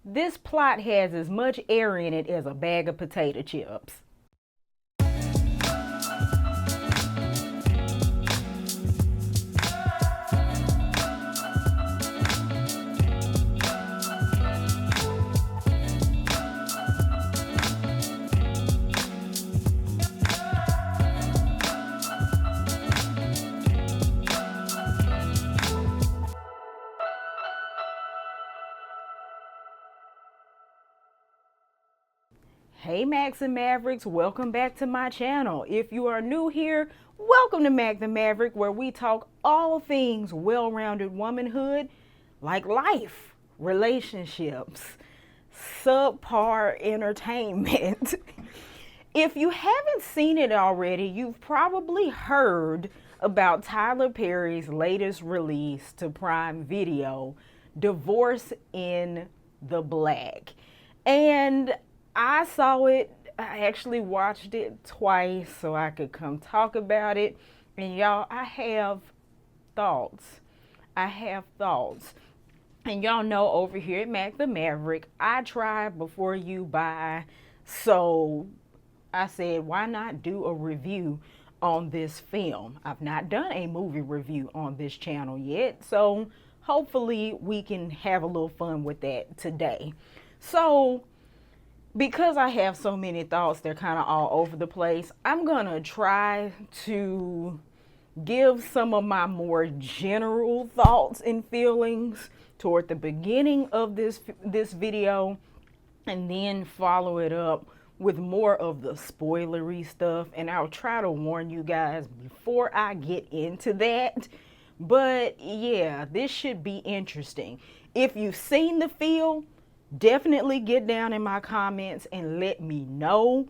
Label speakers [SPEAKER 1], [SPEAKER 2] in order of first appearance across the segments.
[SPEAKER 1] This plot has as much air in it as a bag of potato chips. Hey Max and Mavericks, welcome back to my channel. If you are new here, welcome to Mac the Maverick, where we talk all things well-rounded womanhood, like life, relationships, subpar entertainment. If you haven't seen it already, you've probably heard about Tyler Perry's latest release to Prime Video, Divorce in the Black. And I saw it, I actually watched it twice so I could come talk about it. And y'all, I have thoughts. I have thoughts. And y'all know over here at Mac the Maverick, I try before you buy. So I said, why not do a review on this film? I've not done a movie review on this channel yet. So hopefully we can have a little fun with that today. So because I have so many thoughts, they're kind of all over the place, I'm going to try to give some of my more general thoughts and feelings toward the beginning of this video, and then follow it up with more of the spoilery stuff. And I'll try to warn you guys before I get into that. But yeah, this should be interesting. If you've seen the film, definitely get down in my comments and let me know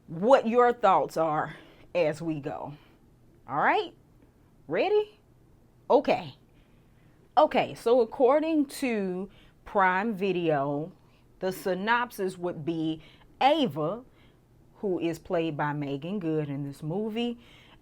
[SPEAKER 1] what your thoughts are as we go. All right? Ready? Okay. So according to Prime Video, the synopsis would be Ava, who is played by Megan Good in this movie,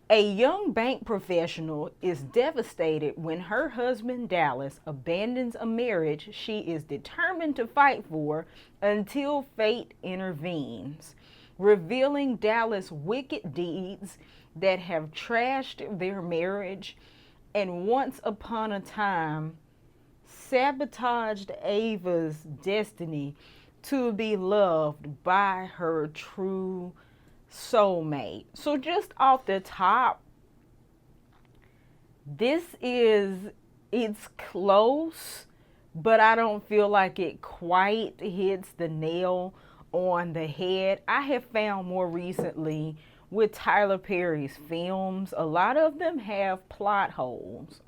[SPEAKER 1] a young bank professional, is devastated when her husband Dallas abandons a marriage she is determined to fight for until fate intervenes, revealing Dallas' wicked deeds that have trashed their marriage and once upon a time sabotaged Ava's destiny to be loved by her true soulmate. So just off the top, it's close, but I don't feel like it quite hits the nail on the head. I have found more recently with Tyler Perry's films, a lot of them have plot holes.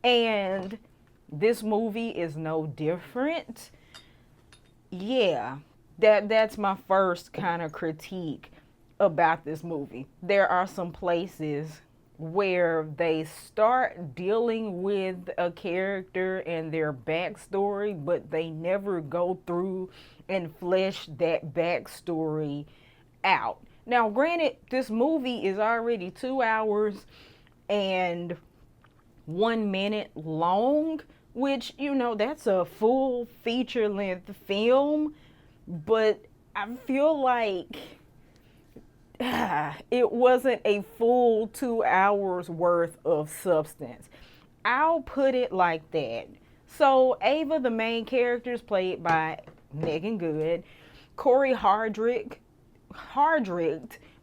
[SPEAKER 1] And this movie is no different. Yeah, that's my first kind of critique about this movie. There are some places where they start dealing with a character and their backstory, but they never go through and flesh that backstory out. Now, granted, this movie is already 2 hours and 1 minute long, which, you know, that's a full feature length film. But I feel like it wasn't a full 2 hours worth of substance. I'll put it like that. So Ava, the main character, is played by Megan Good. Corey Hardrict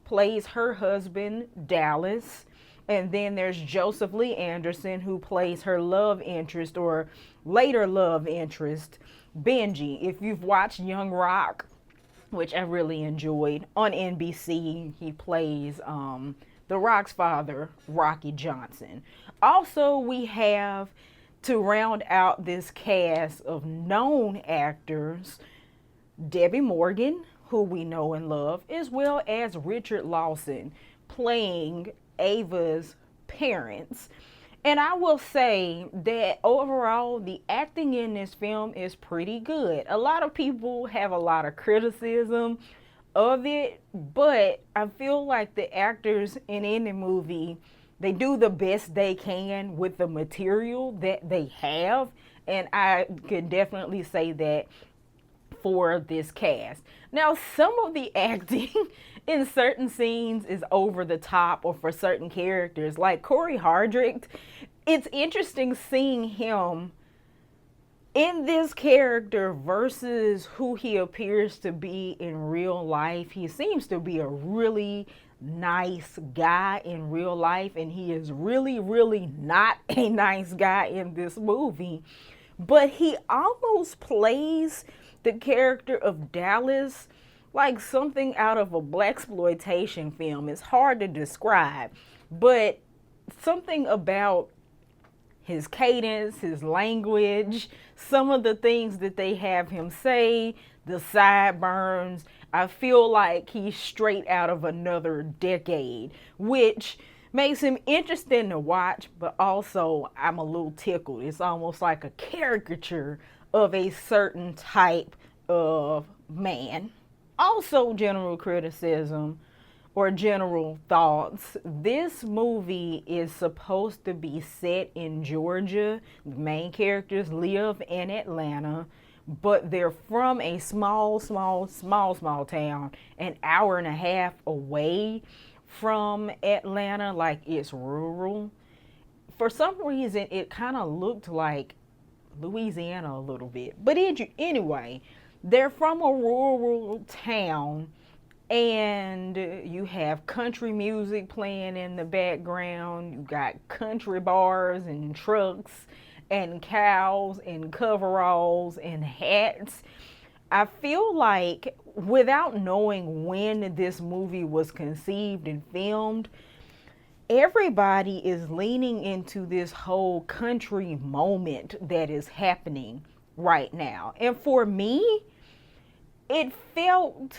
[SPEAKER 1] plays her husband, Dallas. And then there's Joseph Lee Anderson, who plays her love interest, or later love interest, Benji. If you've watched Young Rock, which I really enjoyed, on NBC, he plays The Rock's father, Rocky Johnson. Also, we have, to round out this cast of known actors, Debbie Morgan, who we know and love, as well as Richard Lawson, playing Ava's parents. And I will say that overall, the acting in this film is pretty good. A lot of people have a lot of criticism of it, but I feel like the actors in any movie, they do the best they can with the material that they have. And I could definitely say that for this cast. Now, some of the acting in certain scenes is over the top, or for certain characters, like Corey Hardrict. It's interesting seeing him in this character versus who he appears to be in real life. He seems to be a really nice guy in real life, and he is really, really not a nice guy in this movie. But he almost plays the character of Dallas like something out of a blaxploitation film. It's hard to describe, but something about his cadence, his language, some of the things that they have him say, the sideburns. I feel like he's straight out of another decade, which makes him interesting to watch, but also I'm a little tickled. It's almost like a caricature of a certain type of man. Also, general criticism or general thoughts. This movie is supposed to be set in Georgia. The main characters live in Atlanta, but they're from a small town, an hour and a half away from Atlanta. Like, it's rural. For some reason, it kind of looked like Louisiana a little bit. But anyway, they're from a rural town, and you have country music playing in the background. You got country bars and trucks and cows and coveralls and hats. I feel like, without knowing when this movie was conceived and filmed, everybody is leaning into this whole country moment that is happening right now. And for me, it felt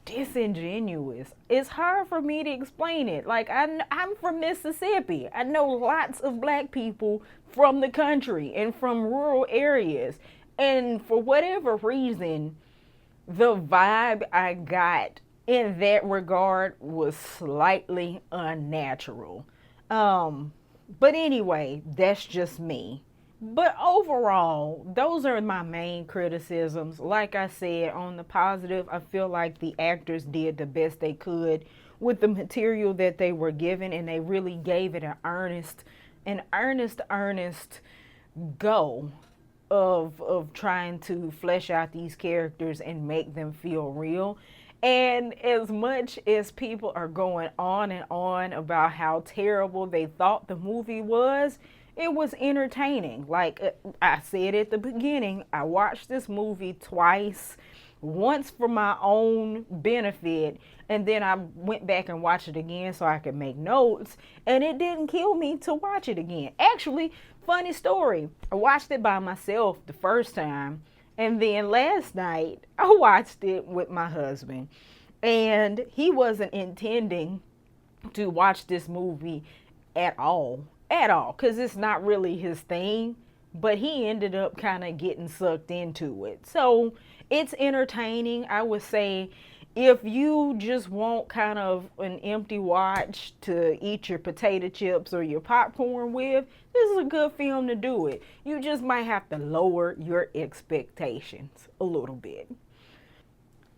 [SPEAKER 1] disingenuous. It's hard for me to explain it. Like, I'm from Mississippi. I know lots of black people from the country and from rural areas. And for whatever reason, the vibe I got in that regard was slightly unnatural. But anyway, that's just me. But overall, those are my main criticisms. Like I said, on the positive, I feel like the actors did the best they could with the material that they were given, and they really gave it an earnest go of trying to flesh out these characters and make them feel real. And as much as people are going on and on about how terrible they thought the movie was, it was entertaining. Like I said at the beginning, I watched this movie twice, once for my own benefit, and then I went back and watched it again so I could make notes, and it didn't kill me to watch it again. Actually, funny story, I watched it by myself the first time, and then last night I watched it with my husband, and he wasn't intending to watch this movie at all, because it's not really his thing, but he ended up kind of getting sucked into it. So it's entertaining. I would say, if you just want kind of an empty watch to eat your potato chips or your popcorn with, this is a good film to do it. You just might have to lower your expectations a little bit.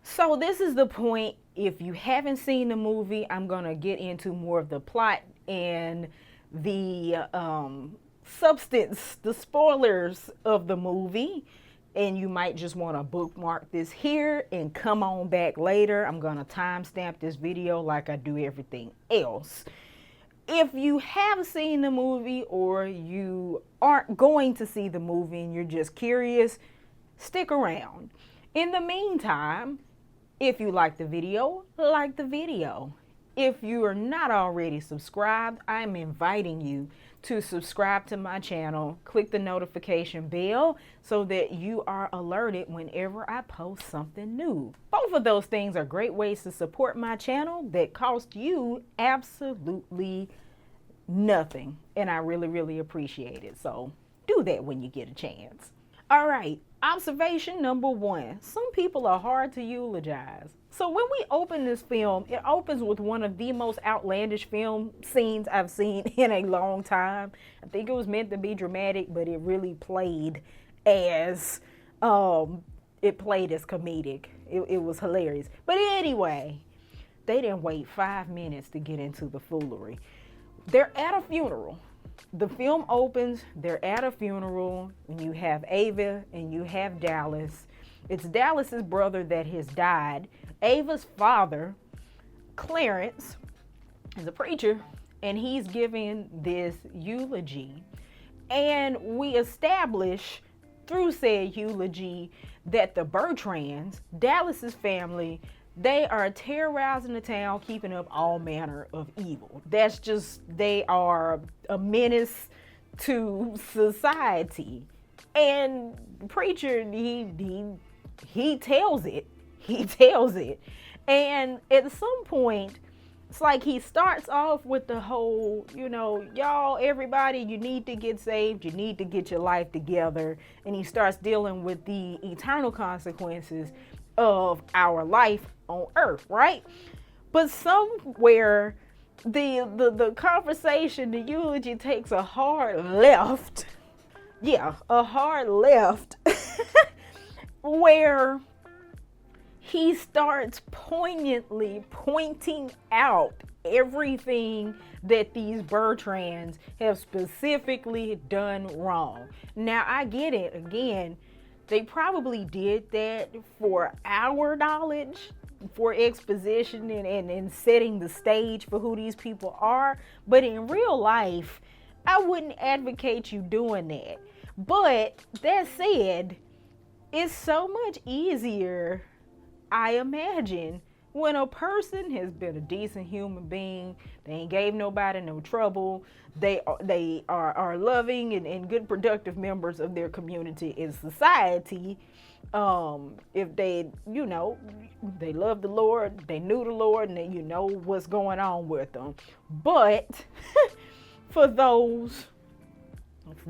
[SPEAKER 1] So this is the point. If you haven't seen the movie, I'm going to get into more of the plot and the substance, the spoilers of the movie. And you might just want to bookmark this here and come on back later. I'm going to timestamp this video like I do everything else. If you have seen the movie, or you aren't going to see the movie and you're just curious, stick around. In the meantime, if you like the video, like the video. If you are not already subscribed, I'm inviting you to subscribe to my channel. Click the notification bell so that you are alerted whenever I post something new. Both of those things are great ways to support my channel that cost you absolutely nothing. And I really, really appreciate it. So do that when you get a chance. All right. Observation number one, some people are hard to eulogize. So when we open this film, it opens with one of the most outlandish film scenes I've seen in a long time. I think it was meant to be dramatic, but it really played as comedic. It was hilarious. But anyway, they didn't wait 5 minutes to get into the foolery. They're at a funeral. The film opens, they're at a funeral, and you have Ava and you have Dallas. It's Dallas's brother that has died. Ava's father, Clarence, is a preacher, and he's giving this eulogy. And we establish through said eulogy that the Bertrands, Dallas's family, they are terrorizing the town, keeping up all manner of evil. That's just, they are a menace to society. And the preacher, he tells it. He tells it. And at some point, it's like he starts off with the whole, y'all, everybody, you need to get saved. You need to get your life together. And he starts dealing with the eternal consequences of our life on earth, right? But somewhere the conversation, the eulogy takes a hard left. Yeah, a hard left where he starts poignantly pointing out everything that these Bertrands have specifically done wrong. Now, I get it. Again, they probably did that for our knowledge, for exposition and setting the stage for who these people are. But in real life, I wouldn't advocate you doing that. But that said, it's so much easier, I imagine, when a person has been a decent human being, they ain't gave nobody no trouble, they are loving and good productive members of their community and society. If they, they love the Lord, they knew the Lord, and then what's going on with them. But for those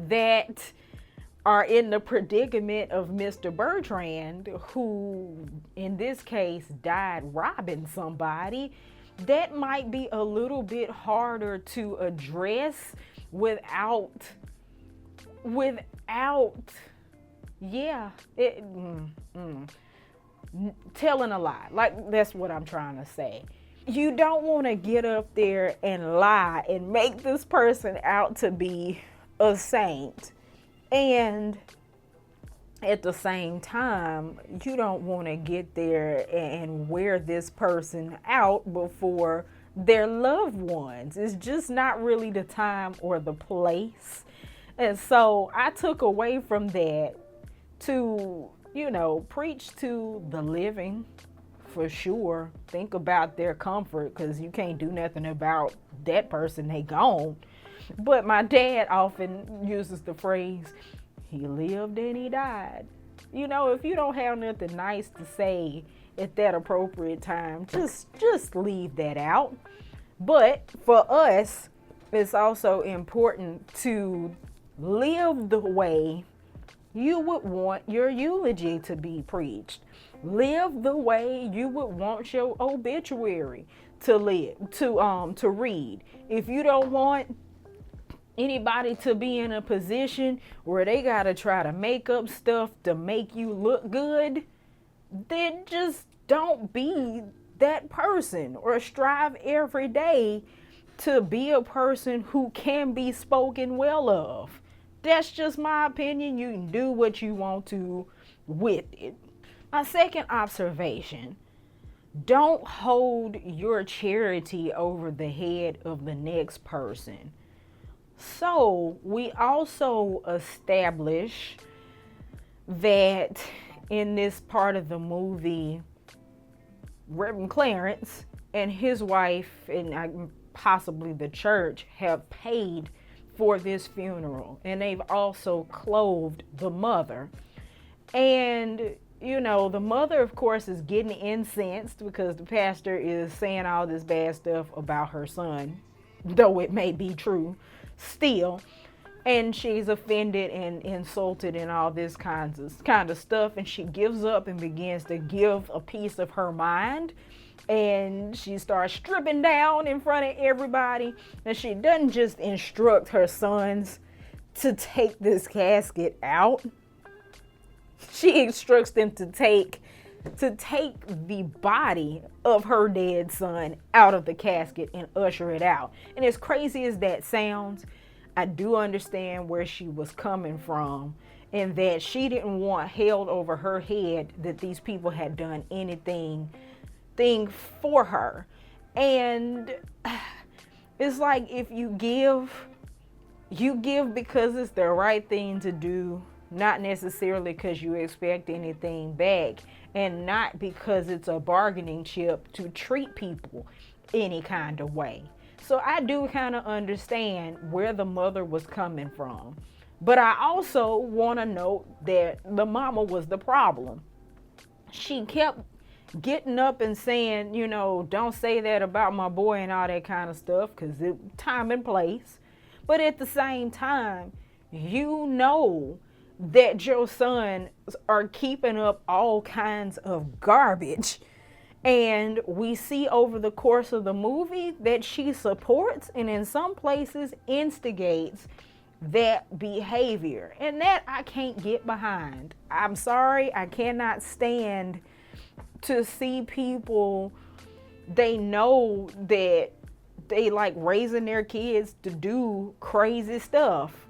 [SPEAKER 1] that are in the predicament of Mr. Bertrand, who in this case died robbing somebody, that might be a little bit harder to address without telling a lie. Like, that's what I'm trying to say. You don't want to get up there and lie and make this person out to be a saint. And at the same time, you don't want to get there and wear this person out before their loved ones. It's just not really the time or the place. And so I took away from that to, preach to the living, for sure. Think about their comfort, because you can't do nothing about that person, they gone. But my dad often uses the phrase, he lived and he died. If you don't have nothing nice to say at that appropriate time, just leave that out. But for us, it's also important to live the way you would want your eulogy to be preached. Live the way you would want your obituary to read. If you don't want anybody to be in a position where they gotta try to make up stuff to make you look good, then just don't be that person, or strive every day to be a person who can be spoken well of. That's just my opinion. You can do what you want to with it. My second observation, don't hold your charity over the head of the next person. So we also establish that in this part of the movie, Reverend Clarence and his wife and possibly the church have paid for this funeral, and they've also clothed the mother. And the mother, of course, is getting incensed because the pastor is saying all this bad stuff about her son, though it may be true. Still, and she's offended and insulted and all this kind of stuff, and she gives up and begins to give a piece of her mind, and she starts stripping down in front of everybody, and she doesn't just instruct her sons to take this casket out. She instructs them to take the body of her dead son out of the casket and usher it out. And as crazy as that sounds, I do understand where she was coming from, and that she didn't want held over her head that these people had done anything for her. And it's like, if you give because it's the right thing to do, not necessarily because you expect anything back, and not because it's a bargaining chip to treat people any kind of way. So I do kind of understand where the mother was coming from. But I also want to note that the mama was the problem. She kept getting up and saying, don't say that about my boy and all that kind of stuff, because it time and place. But at the same time, that your sons are keeping up all kinds of garbage. And we see over the course of the movie that she supports and in some places instigates that behavior. And that I can't get behind. I'm sorry, I cannot stand to see people, they know that they like raising their kids to do crazy stuff,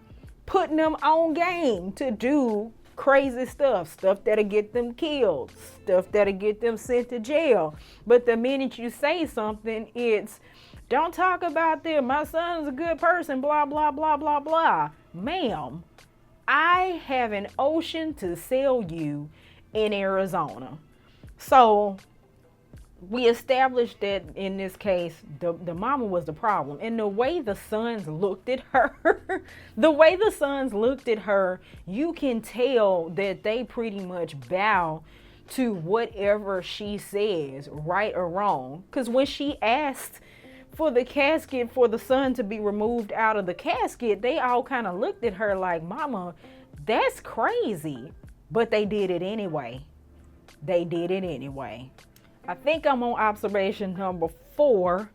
[SPEAKER 1] putting them on game to do crazy stuff that'll get them killed, stuff that'll get them sent to jail. But the minute you say something, it's, don't talk about them, my son's a good person, blah, blah, blah, blah, blah. Ma'am, I have an ocean to sell you in Arizona. So we established that in this case, the mama was the problem. And the way the sons looked at her, you can tell that they pretty much bow to whatever she says, right or wrong. Because when she asked for the casket, for the son to be removed out of the casket, they all kind of looked at her like, Mama, that's crazy. But they did it anyway. I think I'm on observation number 4.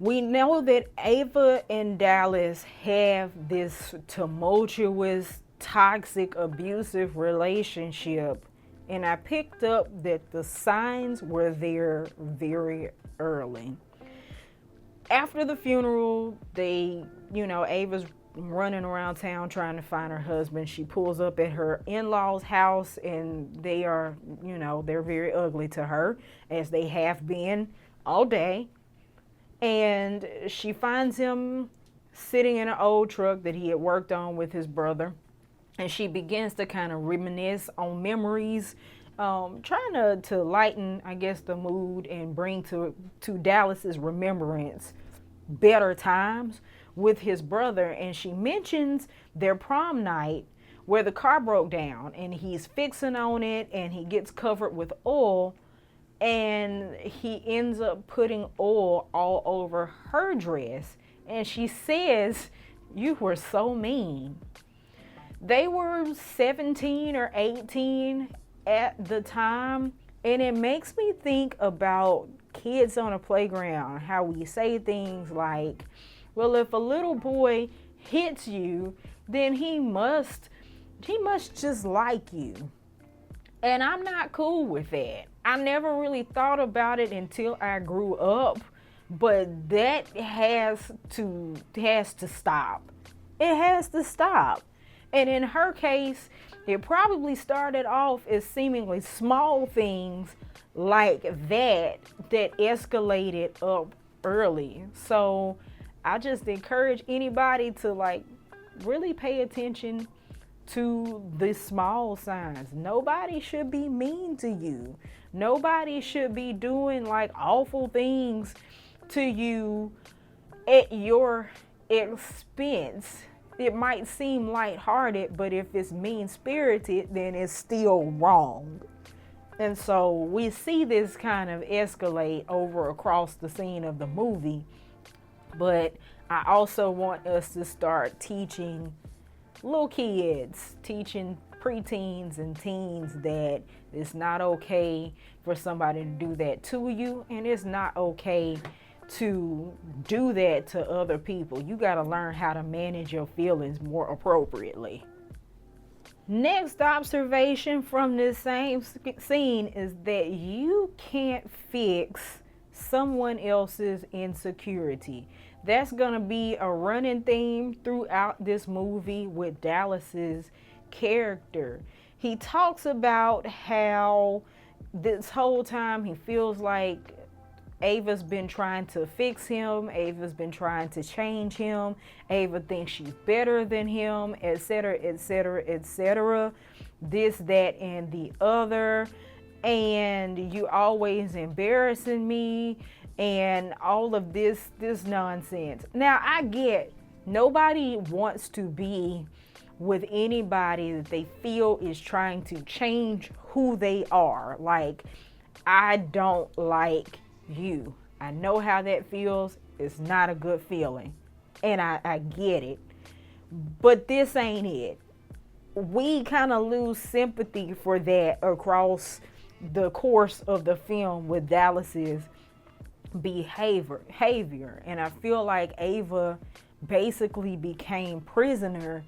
[SPEAKER 1] We know that Ava and Dallas have this tumultuous, toxic, abusive relationship. And I picked up that the signs were there very early. After the funeral, Ava's running around town trying to find her husband. She pulls up at her in-laws' house, and they are, they're very ugly to her, as they have been all day. And she finds him sitting in an old truck that he had worked on with his brother. And she begins to kind of reminisce on memories, trying to lighten, I guess, the mood and bring to Dallas's remembrance better times with his brother. And she mentions their prom night where the car broke down, and he's fixing on it, and he gets covered with oil, and he ends up putting oil all over her dress. And she says, "You were so mean." They were 17 or 18 at the time, and it makes me think about kids on a playground, how we say things like, well, if a little boy hits you, then he must just like you. And I'm not cool with that. I never really thought about it until I grew up, but that has to stop. It has to stop. And in her case, it probably started off as seemingly small things like that escalated up early. So I just encourage anybody to really pay attention to the small signs. Nobody should be mean to you. Nobody should be doing awful things to you at your expense. It might seem lighthearted, but if it's mean-spirited, then it's still wrong. And so we see this kind of escalate over across the scene of the movie. But I also want us to start teaching little kids, teaching preteens and teens that it's not okay for somebody to do that to you, and it's not okay to do that to other people. You got to learn how to manage your feelings more appropriately. Next observation from this same scene is that you can't fix someone else's insecurity. That's going to be a running theme throughout this movie with Dallas's character. He talks about how this whole time he feels like Ava's been trying to fix him. Ava's been trying to change him. Ava thinks she's better than him, etc., etc., etc. This, that, and the other. And you always embarrassing me and all of this nonsense. Now, I get nobody wants to be with anybody that they feel is trying to change who they are. Like, I don't like you. I know how that feels. It's not a good feeling. And I get it. But this ain't it. We kind of lose sympathy for that across the course of the film with Dallas's behavior. And I feel like Ava basically became prisoner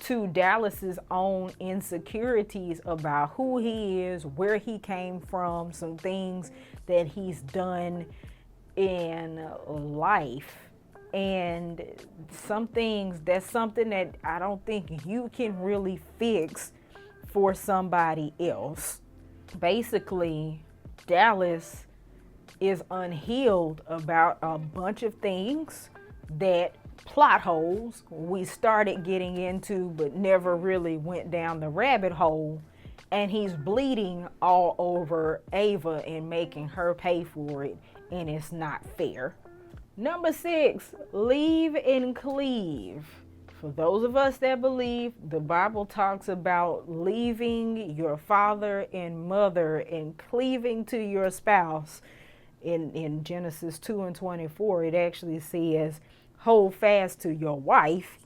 [SPEAKER 1] to Dallas's own insecurities about who he is, where he came from, some things that he's done in life. And some things, that's something that I don't think you can really fix for somebody else. Basically, Dallas is unhealed about a bunch of things, that plot holes we started getting into but never really went down the rabbit hole, and he's bleeding all over Ava and making her pay for it, and it's not fair. Number 6, leave and cleave. For those of us that believe, the Bible talks about leaving your father and mother and cleaving to your spouse. In Genesis 2:24, it actually says, hold fast to your wife,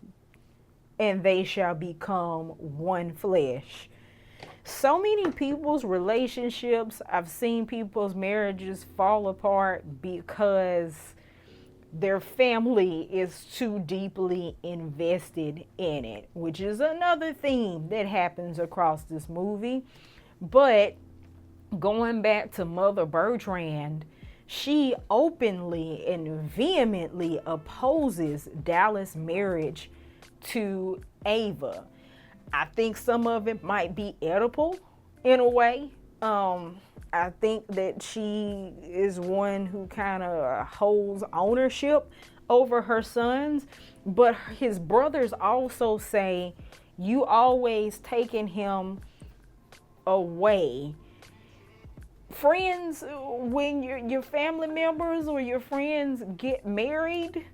[SPEAKER 1] and they shall become one flesh. So many people's relationships, I've seen people's marriages fall apart because their family is too deeply invested in it, which is another theme that happens across this movie. But going back to Mother Bertrand, she openly and vehemently opposes Dallas' marriage to Ava. I think some of it might be Oedipal in a way. I think that she is one who kind of holds ownership over her sons, but his brothers also say, you always taking him away. Friends, when your family members or your friends get married,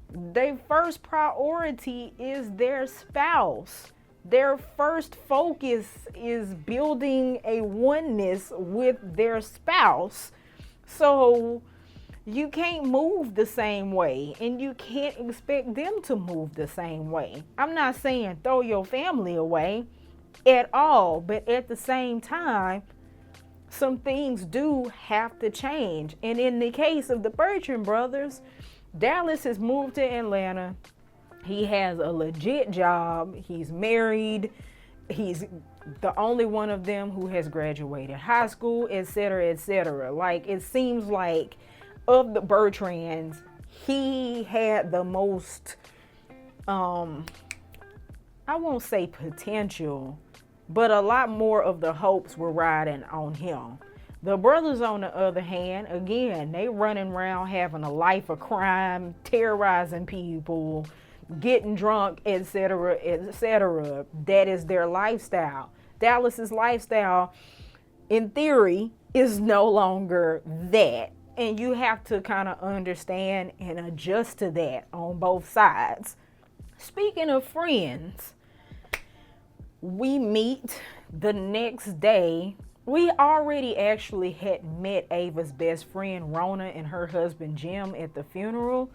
[SPEAKER 1] their first priority is their spouse. Their first focus is building a oneness with their spouse. So you can't move the same way, and you can't expect them to move the same way. I'm not saying throw your family away at all, but at the same time, some things do have to change. And in the case of the Bertrand brothers, Dallas has moved to Atlanta. He has a legit job. He's married. He's the only one of them who has graduated high school, etc., etc. Like, it seems like of the Bertrands, he had the most, I won't say potential, but a lot more of the hopes were riding on him. The brothers, on the other hand, again, they running around having a life of crime, terrorizing people, getting drunk, etc., etc. That is their lifestyle. Dallas's lifestyle, in theory, is no longer that. And you have to kind of understand and adjust to that on both sides. Speaking of friends, we meet the next day. We already actually had met Ava's best friend, Rona, and her husband, Jim, at the funeral.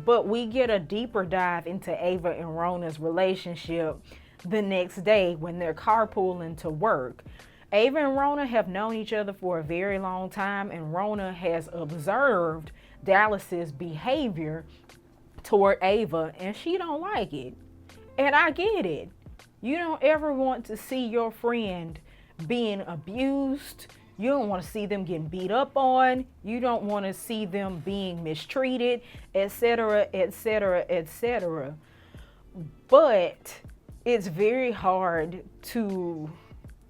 [SPEAKER 1] But we get a deeper dive into Ava and Rona's relationship the next day when they're carpooling to work. Ava and Rona have known each other for a very long time, and Rona has observed Dallas's behavior toward Ava, and she don't like it. And I get it. You don't ever want to see your friend being abused. You don't want to see them getting beat up on. You don't want to see them being mistreated, etc., etc., etc. But it's very hard to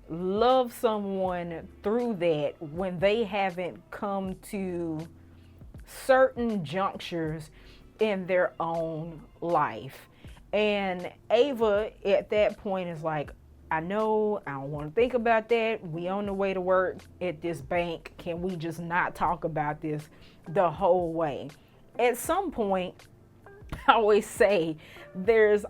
[SPEAKER 1] love someone through that when they haven't come to certain junctures in their own life. And Ava at that point is like, I know, I don't want to think about that. We on the way to work at this bank. Can we just not talk about this the whole way? At some point, I always say there's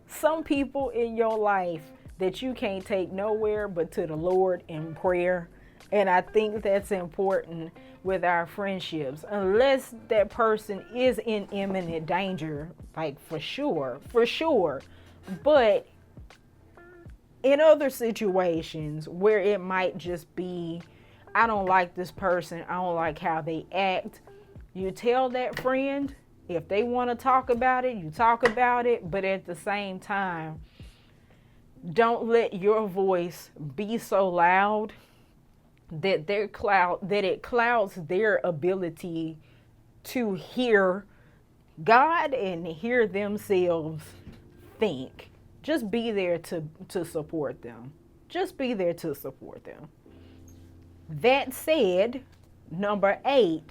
[SPEAKER 1] some people in your life that you can't take nowhere but to the Lord in prayer. And I think that's important with our friendships, unless that person is in imminent danger, like for sure. But in other situations where it might just be, I don't like this person, I don't like how they act, you tell that friend. If they want to talk about it, you talk about it. But at the same time, don't let your voice be so loud that it clouds their ability to hear God and hear themselves think. Just be there to support them. Just be there to support them. That said, number 8,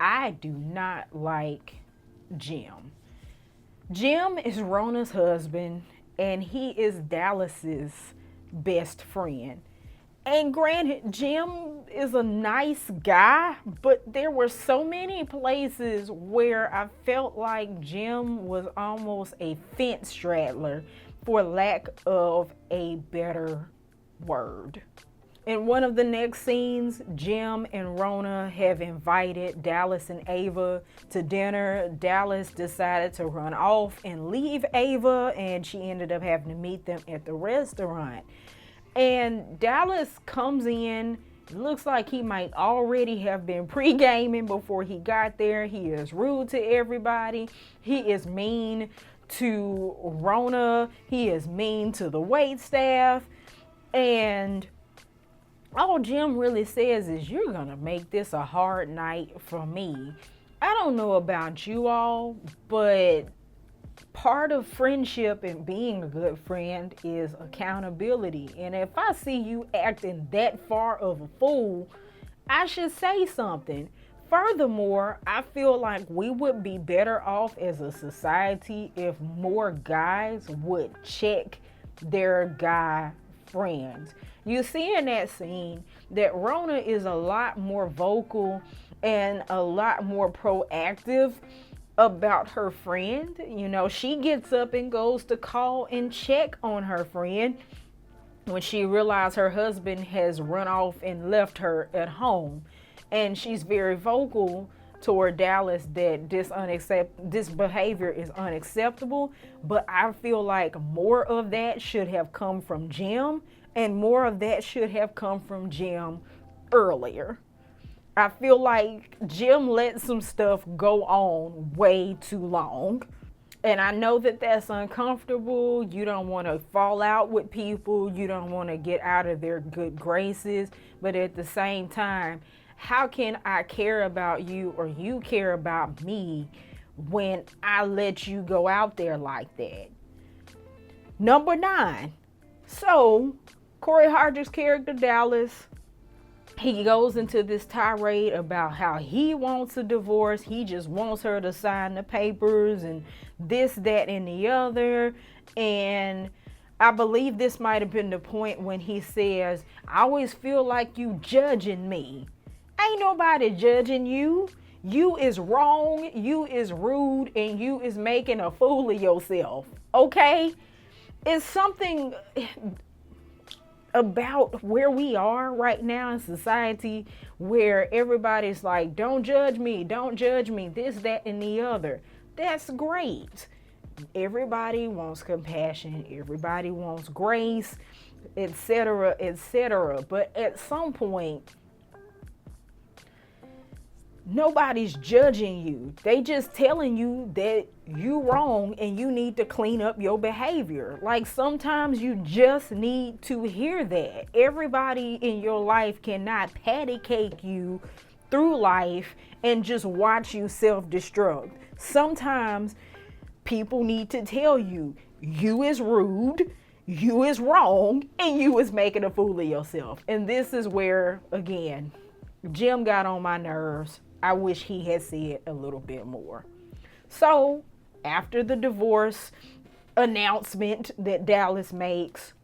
[SPEAKER 1] I do not like Jim. Jim is Rona's husband, and he is Dallas's best friend. And granted, Jim is a nice guy, but there were so many places where I felt like Jim was almost a fence straddler, for lack of a better word. In one of the next scenes, Jim and Rona have invited Dallas and Ava to dinner. Dallas decided to run off and leave Ava, and she ended up having to meet them at the restaurant. And Dallas comes in. It looks like he might already have been pre-gaming before he got there. He is rude to everybody. He is mean to Rona. He is mean to the wait staff. And all Jim really says is, you're going to make this a hard night for me. I don't know about you all, but part of friendship and being a good friend is accountability. And if I see you acting that far of a fool, I should say something. Furthermore, I feel like we would be better off as a society if more guys would check their guy friends. You see in that scene that Rona is a lot more vocal and a lot more proactive about her friend. You know, she gets up and goes to call and check on her friend when she realized her husband has run off and left her at home. And she's very vocal toward Dallas that this behavior is unacceptable. But I feel like more of that should have come from Jim, and more of that should have come from Jim earlier. I feel like Jim let some stuff go on way too long. And I know that that's uncomfortable. You don't want to fall out with people. You don't want to get out of their good graces. But at the same time, how can I care about you or you care about me when I let you go out there like that? Number 9. So, Corey Hardrict's character, Dallas, he goes into this tirade about how he wants a divorce. He just wants her to sign the papers and this, that, and the other. And I believe this might have been the point when he says, I always feel like you judging me. Ain't nobody judging you. You is wrong, you is rude, and you is making a fool of yourself. Okay? It's something about where we are right now in society where everybody's like, don't judge me, this, that, and the other. That's great. Everybody wants compassion, everybody wants grace, etc., etc. But at some point, nobody's judging you. They just telling you that you wrong and you need to clean up your behavior. Like sometimes you just need to hear that. Everybody in your life cannot patty cake you through life and just watch you self-destruct. Sometimes people need to tell you, you is rude, you is wrong, and you is making a fool of yourself. And this is where, again, Jim got on my nerves. I wish he had said a little bit more. So after the divorce announcement that Dallas makes,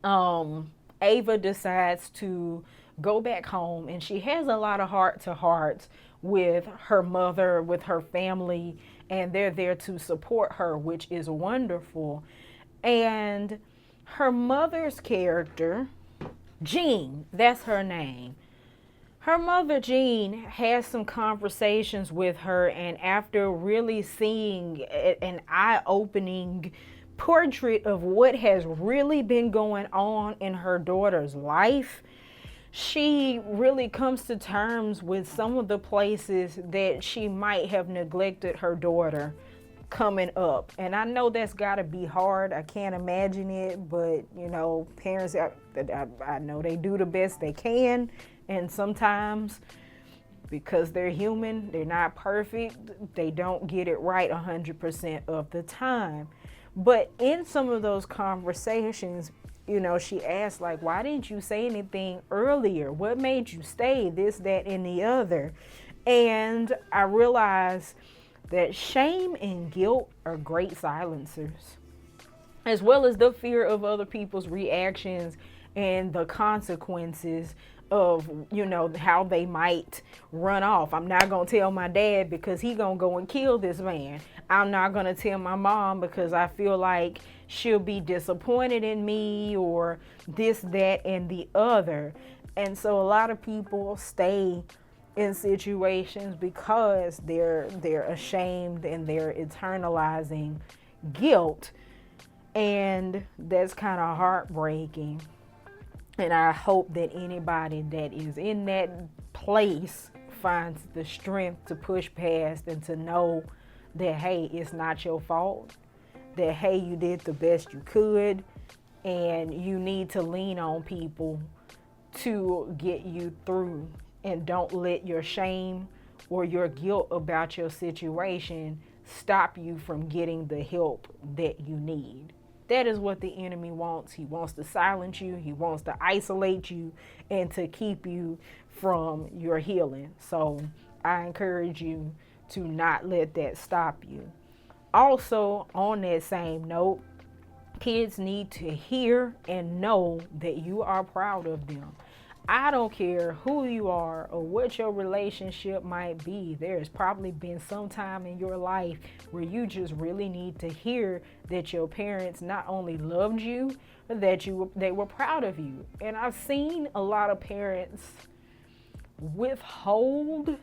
[SPEAKER 1] Ava decides to go back home, and she has a lot of heart-to-hearts with her mother, with her family, and they're there to support her, which is wonderful. And her mother's character, Jean, that's her name. Her mother, Jean, has some conversations with her, and after really seeing an eye-opening portrait of what has really been going on in her daughter's life, she really comes to terms with some of the places that she might have neglected her daughter coming up. And I know that's got to be hard. I can't imagine it, but you know, parents, I know they do the best they can, and sometimes because they're human, they're not perfect, they don't get it right 100% of the time. But in some of those conversations, you know, she asked, like, why didn't you say anything earlier? What made you stay? This, that, and the other. And I realized that shame and guilt are great silencers, as well as the fear of other people's reactions and the consequences of, you know, how they might run off. I'm not going to tell my dad because he going to go and kill this man. I'm not going to tell my mom because I feel like she'll be disappointed in me, or this, that, and the other. And so a lot of people stay in situations because they're ashamed and they're internalizing guilt. And that's kind of heartbreaking. And I hope that anybody that is in that place finds the strength to push past and to know that, hey, it's not your fault. That, hey, you did the best you could, and you need to lean on people to get you through. And don't let your shame or your guilt about your situation stop you from getting the help that you need. That is what the enemy wants. He wants to silence you. He wants to isolate you and to keep you from your healing. So I encourage you to not let that stop you. Also, on that same note, kids need to hear and know that you are proud of them. I don't care who you are or what your relationship might be. There's probably been some time in your life where you just really need to hear that your parents not only loved you, but that they were proud of you. And I've seen a lot of parents withhold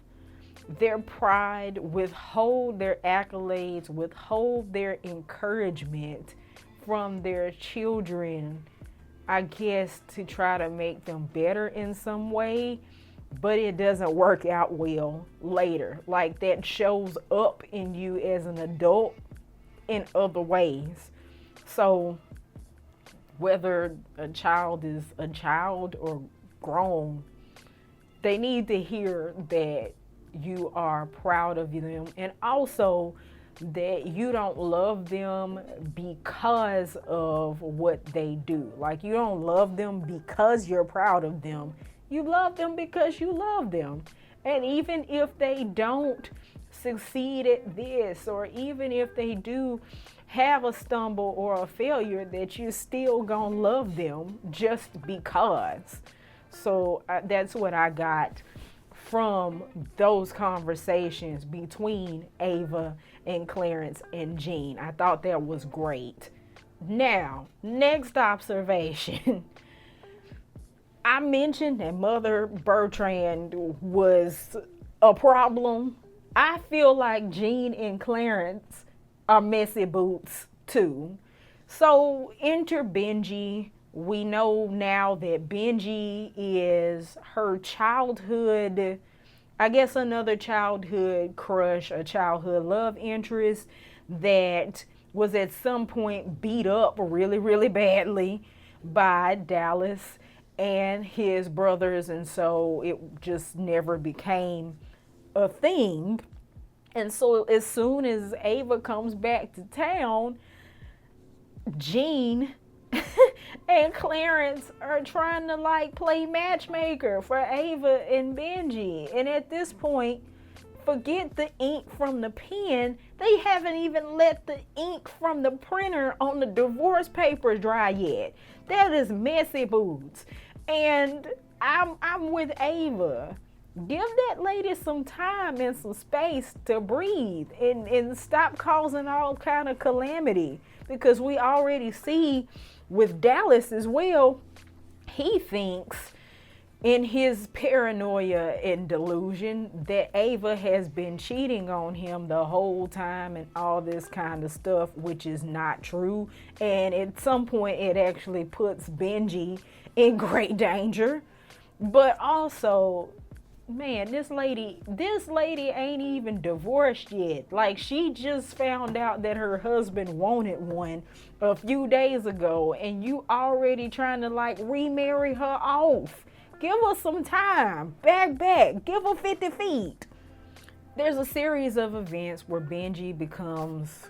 [SPEAKER 1] their pride, withhold their accolades, withhold their encouragement from their children, I guess, to try to make them better in some way, but it doesn't work out well later. Like, that shows up in you as an adult in other ways. So whether a child is a child or grown, they need to hear that you are proud of them, and also that you don't love them because of what they do. Like, you don't love them because you're proud of them. You love them because you love them. And even if they don't succeed at this, or even if they do have a stumble or a failure, that you still gonna love them just because. So that's what I got from those conversations between Ava and Clarence and Jean. I thought that was great. Now, next observation. I mentioned that Mother Bertrand was a problem. I feel like Gene and Clarence are messy boots too. So enter Benji. We know now that Benji is her childhood, I guess another childhood crush, a childhood love interest that was at some point beat up really, really badly by Dallas and his brothers. And so it just never became a thing. And so as soon as Ava comes back to town, Gene and Clarence are trying to like play matchmaker for Ava and Benji. And at this point, forget the ink from the pen. They haven't even let the ink from the printer on the divorce papers dry yet. That is messy boots. And I'm with Ava. Give that lady some time and some space to breathe and stop causing all kind of calamity, because we already see with Dallas as well, he thinks in his paranoia and delusion that Ava has been cheating on him the whole time and all this kind of stuff, which is not true. And at some point it actually puts Benji in great danger. But also, man, this lady ain't even divorced yet. Like, she just found out that her husband wanted one a few days ago, and you already trying to like remarry her off. Give her some time. Back. Give her 50 feet. There's a series of events where Benji becomes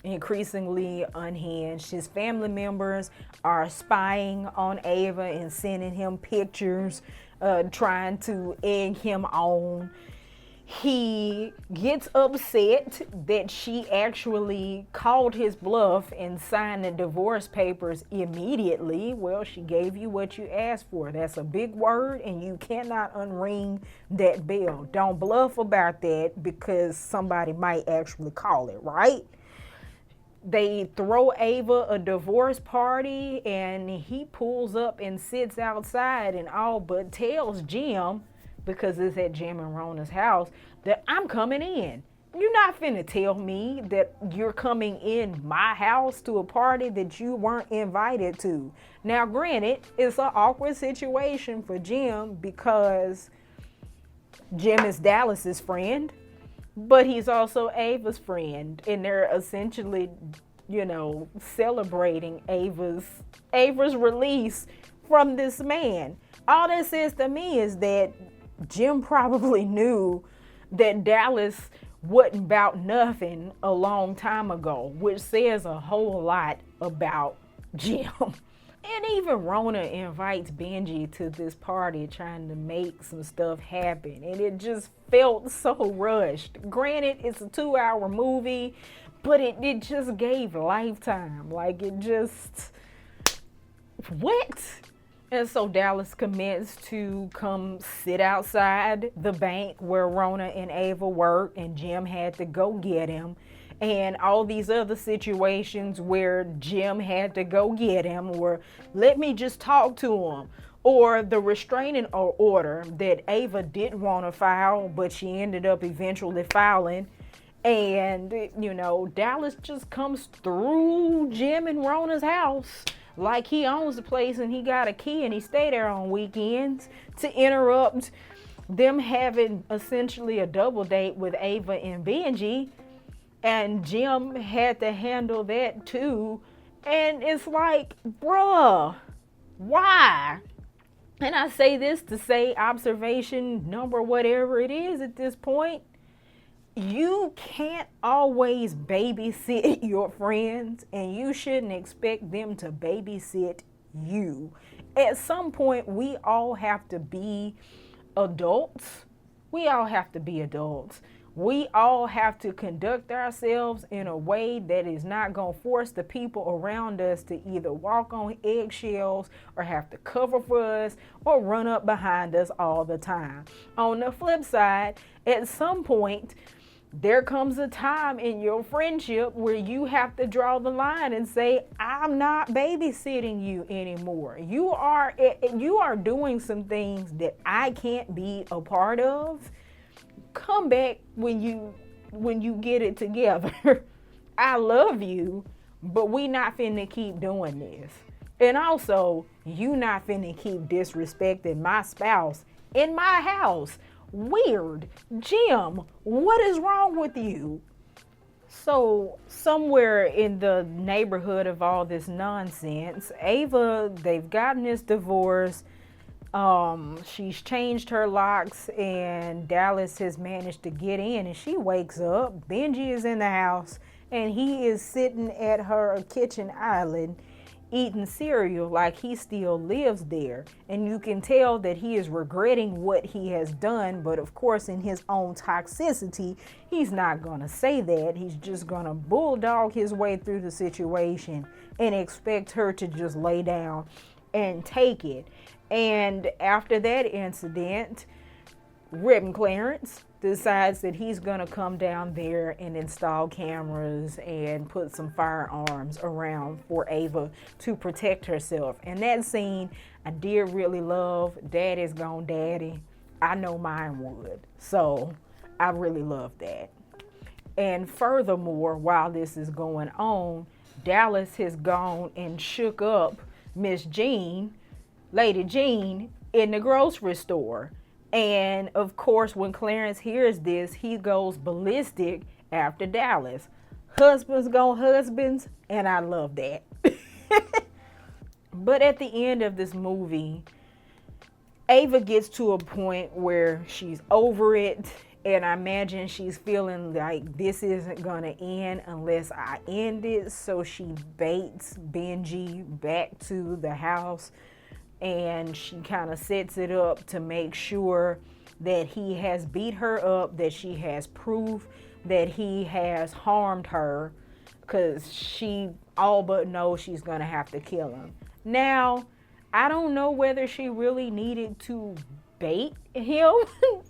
[SPEAKER 1] increasingly unhinged. His family members are spying on Ava and sending him pictures, trying to egg him on. He gets upset that she actually called his bluff and signed the divorce papers immediately. Well, she gave you what you asked for. That's a big word, and you cannot unring that bell. Don't bluff about that, because somebody might actually call it, right? They throw Ava a divorce party, and he pulls up and sits outside and all but tells Jim, because it's at Jim and Rona's house, that I'm coming in. You're not finna tell me that you're coming in my house to a party that you weren't invited to. Now, granted, it's an awkward situation for Jim because Jim is Dallas's friend, but he's also Ava's friend, and they're essentially, celebrating Ava's release from this man. All that says to me is that Jim probably knew that Dallas wasn't about nothing a long time ago, which says a whole lot about Jim. And even Rona invites Benji to this party trying to make some stuff happen, and it just felt so rushed. Granted, it's a 2-hour movie, but it just gave Lifetime. Like, it just, what? And so Dallas commits to come sit outside the bank where Rona and Ava work, and Jim had to go get him. And all these other situations where Jim had to go get him, or let me just talk to him, or the restraining order that Ava didn't want to file, but she ended up eventually filing. And, Dallas just comes through Jim and Rona's house like he owns the place and he got a key, and he stay there on weekends to interrupt them having essentially a double date with Ava and Benji. And Jim had to handle that too. And it's like, bruh, why? And I say this to say observation number whatever it is at this point. You can't always babysit your friends, and you shouldn't expect them to babysit you. At some point, we all have to be adults. We all have to be adults. We all have to conduct ourselves in a way that is not going to force the people around us to either walk on eggshells or have to cover for us or run up behind us all the time. On the flip side, at some point, there comes a time in your friendship where you have to draw the line and say, I'm not babysitting you anymore. You are doing some things that I can't be a part of. come back when you get it together. I love you, but we not finna keep doing this. And also, you not finna keep disrespecting my spouse in my house. Weird. Jim, what is wrong with you? So somewhere in the neighborhood of all this nonsense, Ava, they've gotten this divorce. She's changed her locks, and Dallas has managed to get in, and she wakes up. Benji is in the house, and he is sitting at her kitchen island eating cereal like he still lives there. And you can tell that he is regretting what he has done, but of course in his own toxicity, he's not gonna say that. He's just gonna bulldog his way through the situation and expect her to just lay down and take it. And after that incident, Rip Clarence decides that he's going to come down there and install cameras and put some firearms around for Ava to protect herself. And that scene I did really love. Daddy's gone daddy. I know mine would. So I really love that. And furthermore, while this is going on, Dallas has gone and shook up Miss Jean, Lady Jean, in the grocery store. And of course, when Clarence hears this, he goes ballistic after Dallas. Husbands go husbands, and I love that. But at the end of this movie, Ava gets to a point where she's over it, and I imagine she's feeling like this isn't gonna end unless I end it. So she baits Benji back to the house, and she kind of sets it up to make sure that he has beat her up, that she has proof that he has harmed her, because she all but knows she's going to have to kill him. Now, I don't know whether she really needed to bait him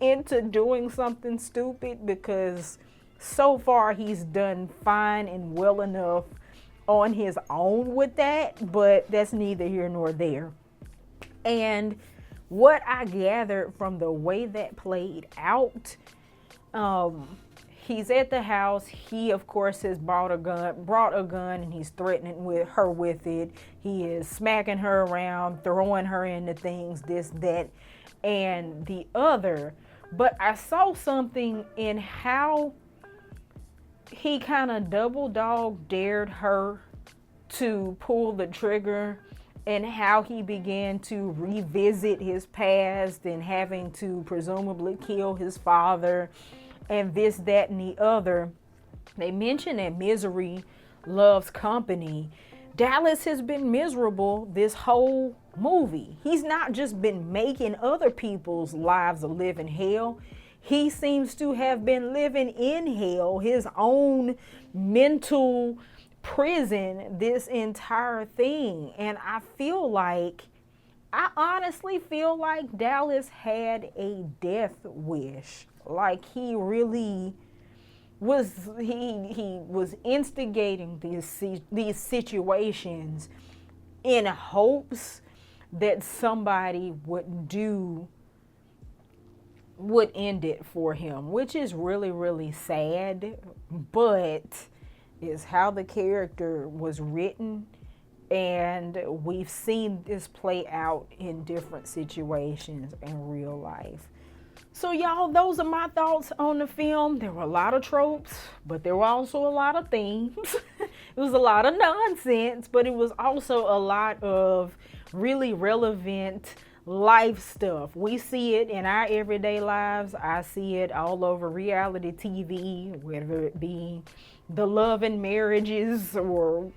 [SPEAKER 1] into doing something stupid, because so far he's done fine and well enough on his own with that, but that's neither here nor there. And what I gathered from the way that played out, he's at the house. He, of course, has brought a gun, and he's threatening with her with it. He is smacking her around, throwing her into things, this, that, and the other. But I saw something in how he kind of double dog dared her to pull the trigger, and how he began to revisit his past and having to presumably kill his father and this, that, and the other. They mention that misery loves company. Dallas has been miserable this whole movie. He's not just been making other people's lives a living hell. He seems to have been living in hell, his own mental prison, this entire thing. And I honestly feel like Dallas had a death wish. Like he really was, he was instigating these situations in hopes that somebody would end it for him, which is really, really sad, but is how the character was written, and we've seen this play out in different situations in real life. So y'all, those are my thoughts on the film. There were a lot of tropes, but there were also a lot of themes. It was a lot of nonsense, but it was also a lot of really relevant life stuff. We see it in our everyday lives. I see it all over reality TV, whether it be the love and marriages or,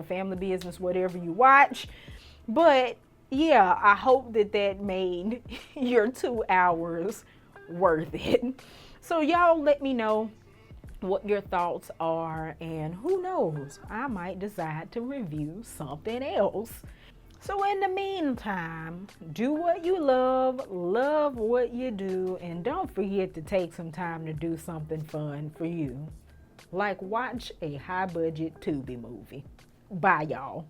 [SPEAKER 1] family business, whatever you watch. But yeah, I hope that made your 2 hours worth it. So y'all let me know what your thoughts are, and who knows, I might decide to review something else. So in the meantime, do what you love what you do, and don't forget to take some time to do something fun for you. Like watch a high budget Tubi movie. Bye y'all.